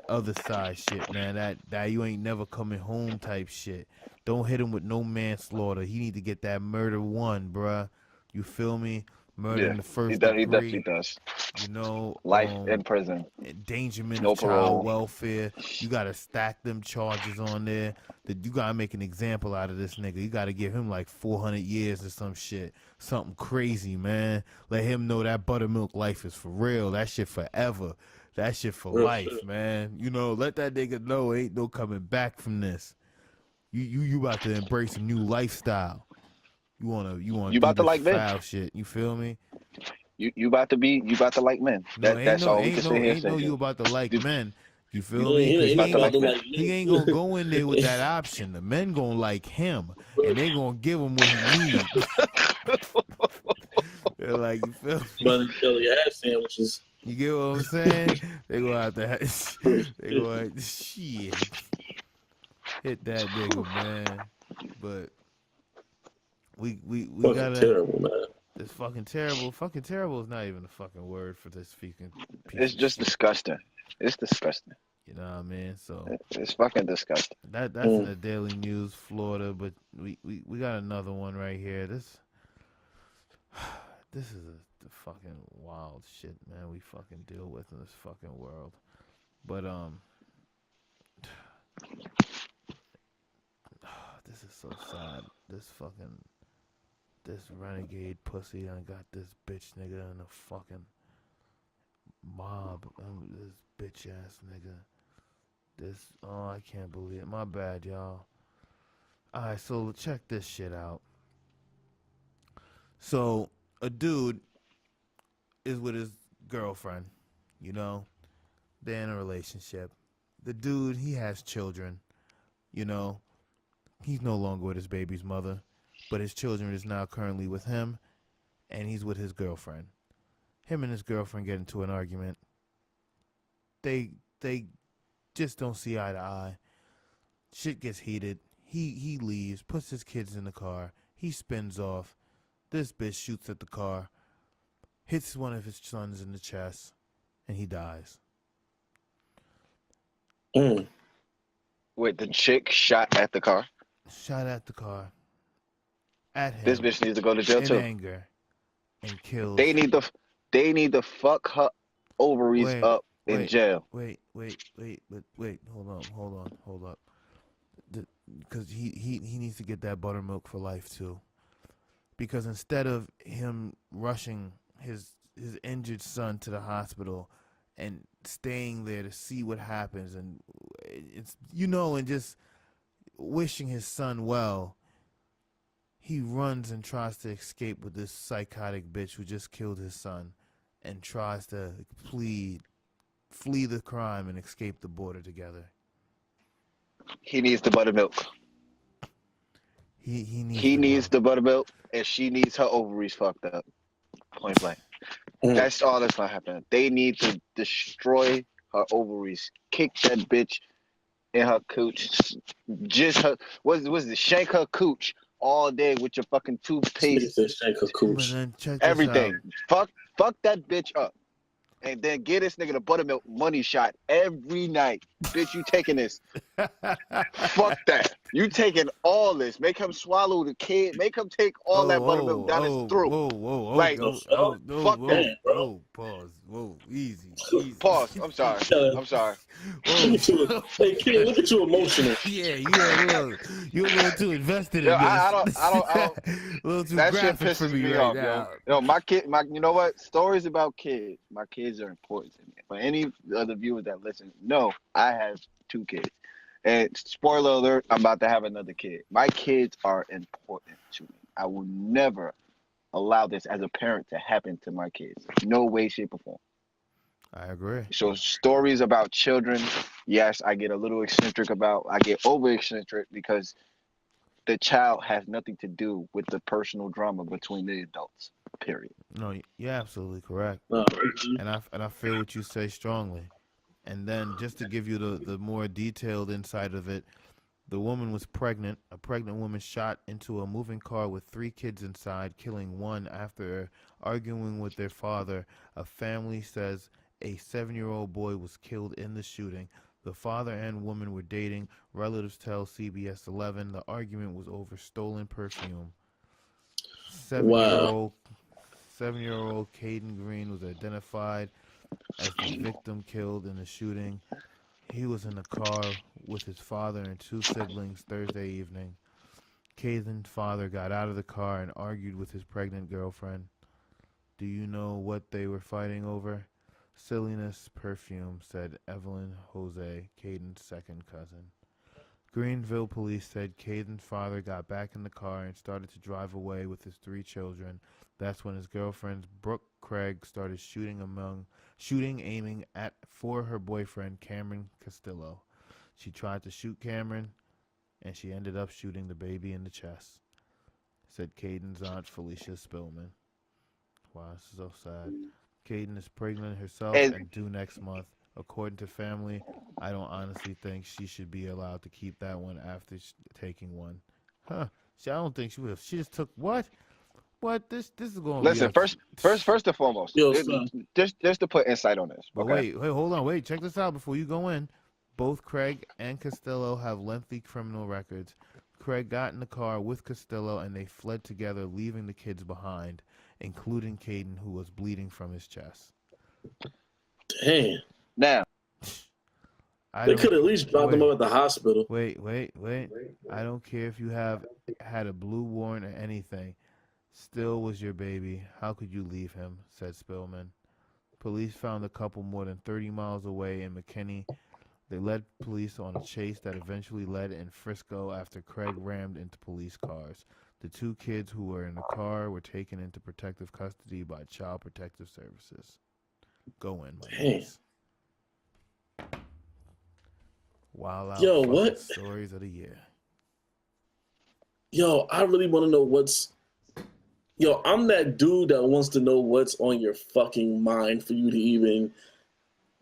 other side shit, man. That you ain't never coming home type shit. Don't hit him with no manslaughter. He need to get that murder one, bruh. You feel me? Murder in the first degree. He definitely does. You know, life in prison, endangerment of child welfare. You gotta stack them charges on there. You gotta make an example out of this nigga. You gotta give him like 400 years or some shit, something crazy, man. Let him know that buttermilk life is for real. That shit forever. That shit for life, man. You know, let that nigga know ain't no coming back from this. You about to embrace a new lifestyle. You wanna about to like foul shit. You feel me? You about to like men. That's all we can say here. Ain't no you about to like men. You feel me? He ain't gonna go in there with that option. The men gonna like him, and they gonna give him what he needs. They're like, you feel me? Money belly ass sandwiches. You get what I'm saying? They go out there. They go out shit. Hit that nigga, man. But we gotta. Terrible, man. It's fucking terrible. Fucking terrible is not even a fucking word for this fucking piece. It's just disgusting. It's disgusting. You know what I mean? So it's fucking disgusting. That's in the Daily News, Florida. But we got another one right here. This is the fucking wild shit, man. We fucking deal with in this fucking world. But this is so sad. This renegade pussy done got this bitch nigga in a fucking mob. This bitch ass nigga. I can't believe it. My bad, y'all. Alright, so check this shit out. So, a dude is with his girlfriend, you know? They're in a relationship. The dude, he has children, you know? He's no longer with his baby's mother. But his children is now currently with him, and he's with his girlfriend. Him and his girlfriend get into an argument. They just don't see eye to eye. Shit gets heated. He leaves, puts his kids in the car. He spins off. This bitch shoots at the car, hits one of his sons in the chest, and he dies. Wait, the chick shot at the car? Shot at the car. At him. This bitch needs to go to jail too. In anger. And kills. They need to fuck her ovaries up in jail. Wait. Hold up. Because he needs to get that buttermilk for life too. Because instead of him rushing his injured son to the hospital and staying there to see what happens and and just wishing his son well, he runs and tries to escape with this psychotic bitch who just killed his son and tries to flee the crime and escape the border together. He needs the buttermilk. He needs the buttermilk, and she needs her ovaries fucked up. Point blank. That's all that's gonna happen. They need to destroy her ovaries, kick that bitch in her cooch, just her. What's it? Shank her cooch all day with your fucking toothpaste. Shank her cooch. But then check this Everything. out. Fuck that bitch up. And then get this nigga the buttermilk money shot every night. Bitch, you taking this. Fuck that. You taking all this. Make him swallow the kid. Make him take all that buttermilk down his throat. Like, fuck that, bro. Pause. Whoa, easy. Pause. I'm sorry. Hey, kid, look at you emotional. Yeah, you're a little too invested in this. I don't. A little too That shit graphic for pisses me me right off, now. yo. You know what? Stories about kids. My kids are important to me. For any other viewers that listen, no, I have 2 kids. And spoiler alert, I'm about to have another kid. My kids are important to me. I will never allow this as a parent to happen to my kids. No way, shape, or form. I agree. So stories about children, yes, I get a little eccentric about. I get over eccentric because the child has nothing to do with the personal drama between the adults. Period. No, you're absolutely correct. No, And I feel what you say strongly. And then just to give you the more detailed insight of it, the woman was pregnant. A pregnant woman shot into a moving car with 3 kids inside, killing one after arguing with their father. A family says a 7-year-old boy was killed in the shooting. The father and woman were dating. Relatives tell CBS 11 the argument was over stolen perfume. 7-year-old Caden Green was identified as the victim killed in the shooting. He was in the car with his father and 2 siblings Thursday evening. Caden's father got out of the car and argued with his pregnant girlfriend. Do you know what they were fighting over? Silliness perfume, said Evelyn Jose, Caden's second cousin. Greenville police said Caden's father got back in the car and started to drive away with his 3 children. That's when his girlfriend, Brooke Craig, started aiming for her boyfriend, Cameron Castillo. She tried to shoot Cameron, and she ended up shooting the baby in the chest, said Caden's aunt, Felicia Spillman. Wow, this is so sad. Caden is pregnant herself and due next month. According to family, I don't honestly think she should be allowed to keep that one after taking one. Huh. I don't think she would have. She just took what? What? This is going to Listen, first and foremost, just to put insight on this. But okay? wait, hold on. Wait, check this out before you go in. Both Craig and Castillo have lengthy criminal records. Craig got in the car with Castillo and they fled together, leaving the kids behind, including Caden, who was bleeding from his chest. Damn. Now, they could at least drop them up at the hospital. Wait. I don't care if you have had a blue warrant or anything. Still was your baby. How could you leave him? Said Spillman. Police found the couple more than 30 miles away in McKinney. They led police on a chase that eventually led in Frisco after Craig rammed into police cars. The 2 kids who were in the car were taken into protective custody by Child Protective Services. Go in, my boys. Wild out what stories of the year. Yo, I really want to know what's. Yo, I'm that dude that wants to know what's on your fucking mind for you to even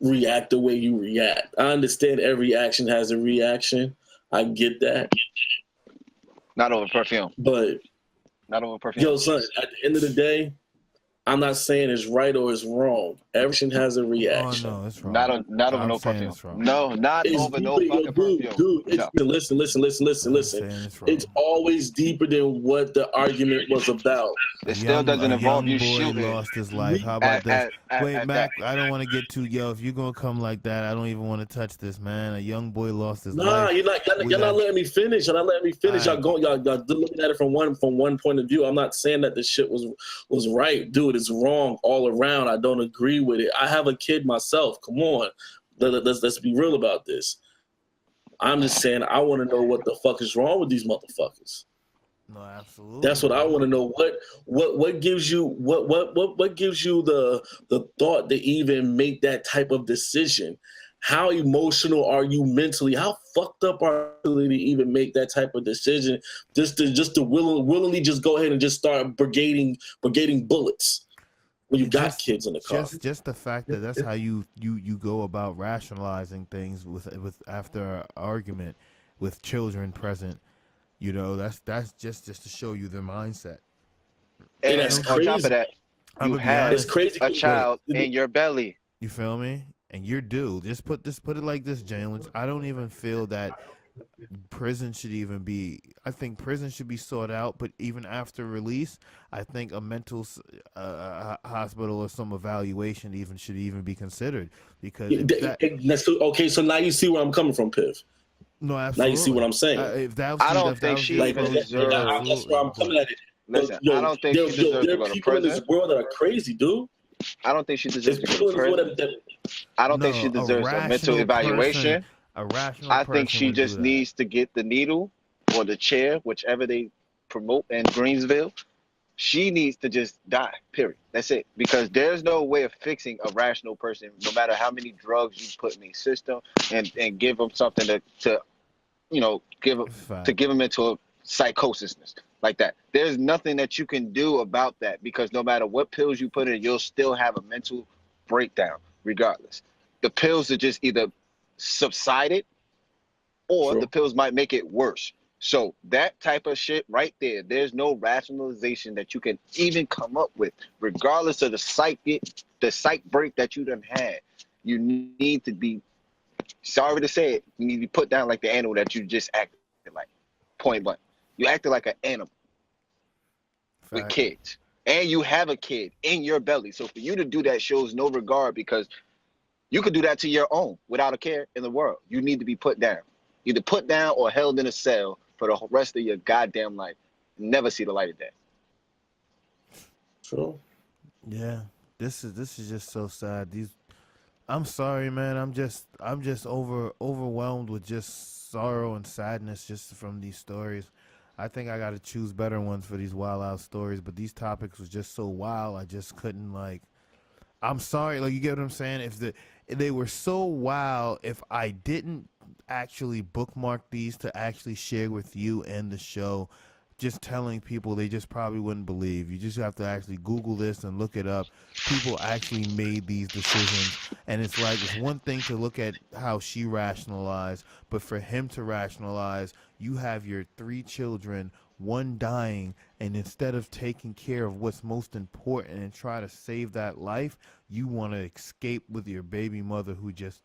react the way you react. I understand every action has a reaction. I get that. not over perfume. But Not over perfume. yo, son, at the end of the day, I'm not saying it's right or it's wrong. Everything has a reaction. Oh, no, it's wrong. Not over no perfume. No, not It's over no deeper, fucking perfume. dude, it's, No. listen. It's wrong. It's always deeper than what the argument was about. It still doesn't involve you boy shooting. lost his life. How about this? Wait, at Mac, that. I don't want to get too, if you're going to come like that, I don't even want to touch this, man. A young boy lost his Nah, life. you're not letting me finish. Y'all looking at it from one point of view. I'm not saying that this shit was right. Dude, it's wrong all around. I don't agree with it. I have a kid myself. Come on. Let's be real about this. I'm just saying I want to know what the fuck is wrong with these motherfuckers. No, absolutely. That's what I want to know. What gives you what gives you the thought to even make that type of decision? how emotional are you mentally? How fucked up are you to even make that type of decision? Just to willingly just go ahead and just start brigading bullets when you got kids in the car. Just the fact that that's how you go about rationalizing things with after an argument with children present. You know, that's just to show you their mindset. And that's on crazy. top of that, you have a child in your belly. You feel me? And you're due. Just put it like this, Jalen. I don't even feel that prison should even be. I think prison should be sought out, but even after release, I think a mental hospital or some evaluation should even be considered, because okay. So now you see where I'm coming from, Piv. No, absolutely. Now you see what I'm saying. I don't think she deserves. That's where I'm coming at it. Listen, I don't think she deserves to go to prison. There are people in this world that are crazy, dude. I don't think she deserves to go to prison. I don't think she deserves a mental evaluation. I think she just needs to get the needle or the chair, whichever they promote in Greensville. She needs to just die, period. That's it. Because there's no way of fixing a rational person, no matter how many drugs you put in their system and give them something to give them into a psychosis like that. There's nothing that you can do about that, because no matter what pills you put in, you'll still have a mental breakdown regardless. The pills are just either subsided or the pills might make it worse. So that type of shit right there, there's no rationalization that you can even come up with, regardless of the psych break that you done had. You need to be, sorry to say it, you need to be put down like the animal that you just acted like. Point blank. You acted like an animal with kids. And you have a kid in your belly. So for you to do that shows no regard, because you could do that to your own without a care in the world. You need to be put down. Either put down or held in a cell for the rest of your goddamn life. Never see the light of day. True. Yeah. This is just so sad. I'm sorry, man. I'm just overwhelmed with just sorrow and sadness just from these stories. I think I got to choose better ones for these wild out stories, but these topics was just so wild. I just couldn't, like, I'm sorry, like, you get what I'm saying? If they were so wild, if I didn't actually bookmark these to actually share with you and the show, just telling people, they just probably wouldn't believe. You just have to actually Google this and look it up. People actually made these decisions, and it's like, it's one thing to look at how she rationalized, but for him to rationalize, you have your 3 children, one dying, and instead of taking care of what's most important and try to save that life, you want to escape with your baby mother who just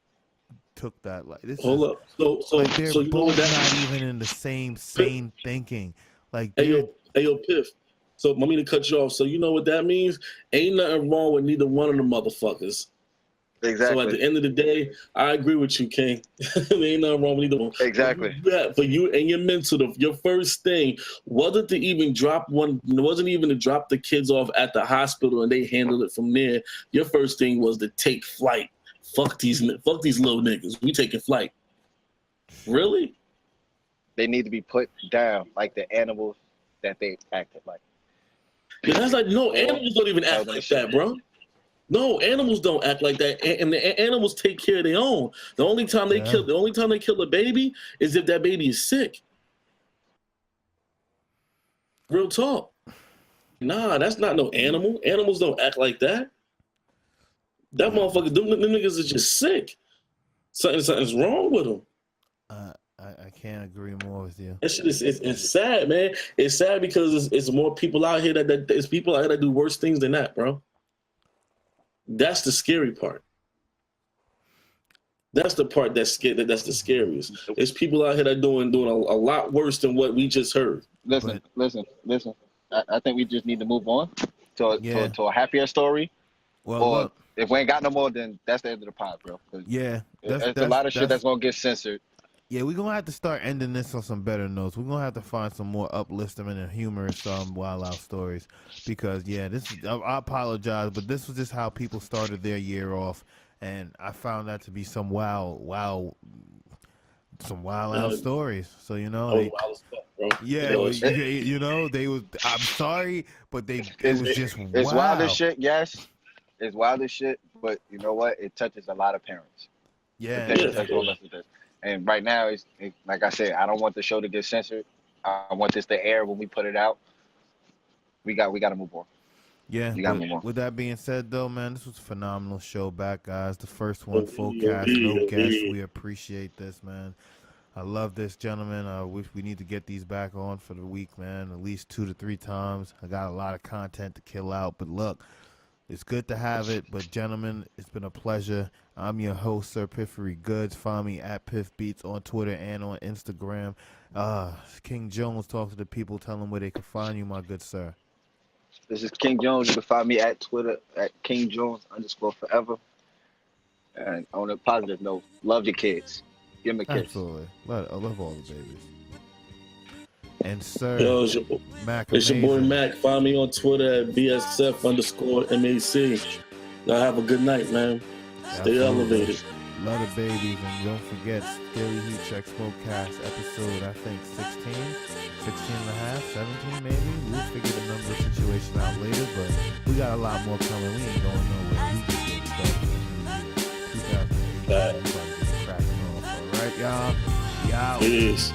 took that life. Hold up. So they're both not even in the same thinking. Like, hey yo, Piff. So let me to cut you off. So you know what that means? Ain't nothing wrong with neither one of the motherfuckers. Exactly. So at the end of the day, I agree with you, King. There ain't nothing wrong with either one. Exactly. For you and your mental, your first thing wasn't to even drop the kids off at the hospital and they handled it from there. Your first thing was to take flight. Fuck these little niggas. We taking flight. Really? They need to be put down like the animals that they acted like. Yeah, that's like, no, animals don't even act like that, bro. No, animals don't act like that, and the animals take care of their own. The only time they kill a baby is if that baby is sick. Real talk. Nah, that's not no animal. Animals don't act like that. That motherfucker, them niggas is just sick. Something's wrong with them. I can't agree more with you. That shit it's sad, man. It's sad because it's more people out here that people out here that do worse things than that, bro. That's the scary part. That's the part that's the scariest. There's people out here that doing a lot worse than what we just heard. Listen. I think we just need to move on to a happier story. Well, if we ain't got no more, then that's the end of the pod, bro. Yeah, there's a lot of shit that's gonna get censored. Yeah, we're going to have to start ending this on some better notes. We're going to have to find some more uplifting and humorous wild out stories, because, yeah, I apologize, but this was just how people started their year off, and I found that to be some wild out stories. So, wild stuff, bro. Yeah, they was, I'm sorry, but it was just wild. It's wild as shit, yes. It's wild as shit, but you know what? It touches a lot of parents. Yeah, The Yeah. text gonna listen to this. And right now, like I said, I don't want the show to get censored. I want this to air when we put it out. We got to move on. yeah. You got to But move on. with that being said, though, man, this was a phenomenal show back, guys. The first one, full cast, Indeed, no guests. indeed. We appreciate this, man. I love this, gentlemen. We need to get these back on for the week, man. At least 2 to 3 times. I got a lot of content to kill out, but look, it's good to have it. But gentlemen, it's been a pleasure. I'm your host, Sir Piffery Goodness. Find me at PiffBeats on Twitter and on Instagram. King Jones, talk to the people. Tell them where they can find you, my good sir. This is King Jones. You can find me at Twitter at KingJones_forever. And on a positive note, love your kids. Give them a kiss. Absolutely. I love all the babies. And sir, Yo, Mac, it's your boy amazing. Mac. Find me on Twitter at BSF_MAC. Y'all have a good night, man. Stay Absolutely. elevated. Love the babies, and don't forget Daily Heat Check Smokecast episode, I think 16 and a half, 17 maybe. We'll figure the number situation out later, but we got a lot more coming. We ain't going nowhere. We just getting started in the new year, 2018. We're about to get cracking off. All right, y'all? Y'all. Peace.